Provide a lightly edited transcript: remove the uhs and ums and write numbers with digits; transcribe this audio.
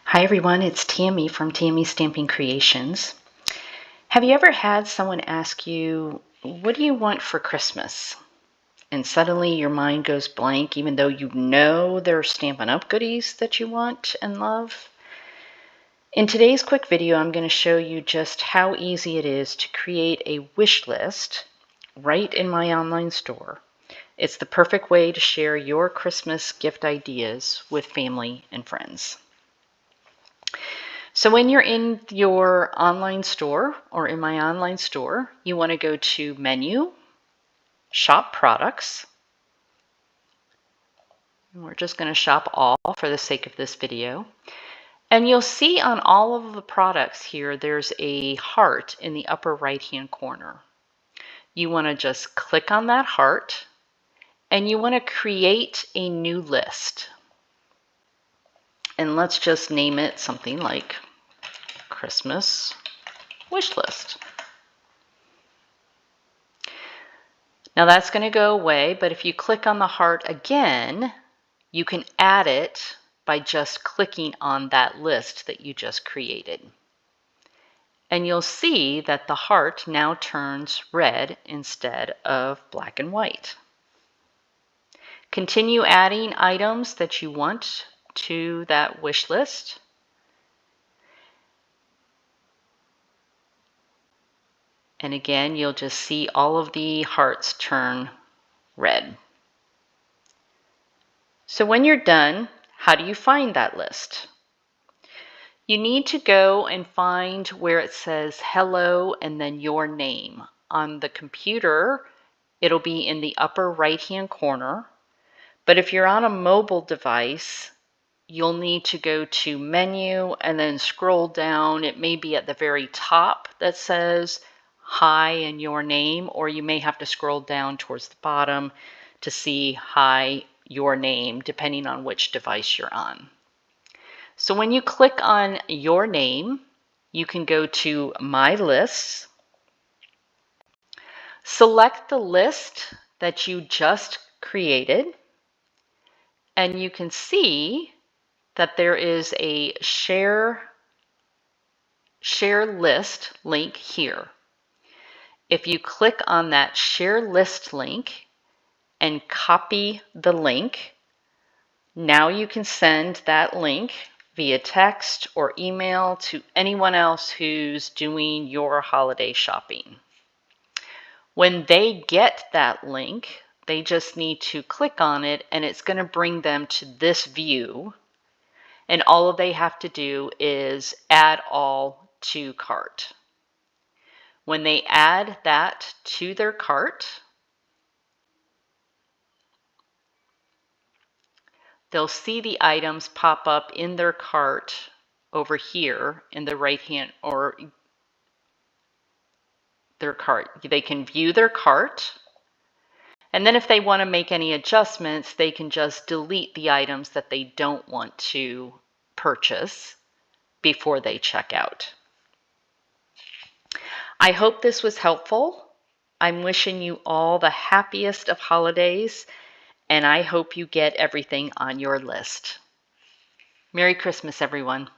Hi everyone, it's Tammy from Tammy's Stamping Creations. Have you ever had someone ask you, what do you want for Christmas? And suddenly your mind goes blank even though you know there are Stampin' Up! Goodies that you want and love? In today's quick video, I'm going to show you just how easy it is to create a wish list right in my online store. It's the perfect way to share your Christmas gift ideas with family and friends. So when you're in your online store or in my online store, you want to go to Menu, Shop Products. And we're just going to shop all for the sake of this video. And you'll see on all of the products here, there's a heart in the upper right-hand corner. You want to just click on that heart and you want to create a new list. And let's just name it something like Christmas Wish List. Now that's going to go away, but if you click on the heart again, you can add it by just clicking on that list that you just created. And you'll see that the heart now turns red instead of black and white. Continue adding items that you want to that wish list. And again, you'll just see all of the hearts turn red. So when you're done, how do you find that list? You need to go and find where it says hello and then your name. On the computer, it'll be in the upper right-hand corner. But if you're on a mobile device, you'll need to go to Menu and then scroll down. It may be at the very top that says hi and your name, or you may have to scroll down towards the bottom to see hi, your name, depending on which device you're on. So when you click on your name, you can go to My Lists, select the list that you just created, and you can see that there is a share list link here. If you click on that share list link and copy the link, now you can send that link via text or email to anyone else who's doing your holiday shopping. When they get that link, they just need to click on it and it's going to bring them to this view. And all they have to do is add all to cart. When they add that to their cart, they'll see the items pop up in their cart over here in the right hand, or their cart. They can view their cart, and then if they want to make any adjustments, they can just delete the items that they don't want to purchase before they check out. I hope this was helpful. I'm wishing you all the happiest of holidays, and I hope you get everything on your list. Merry Christmas, everyone.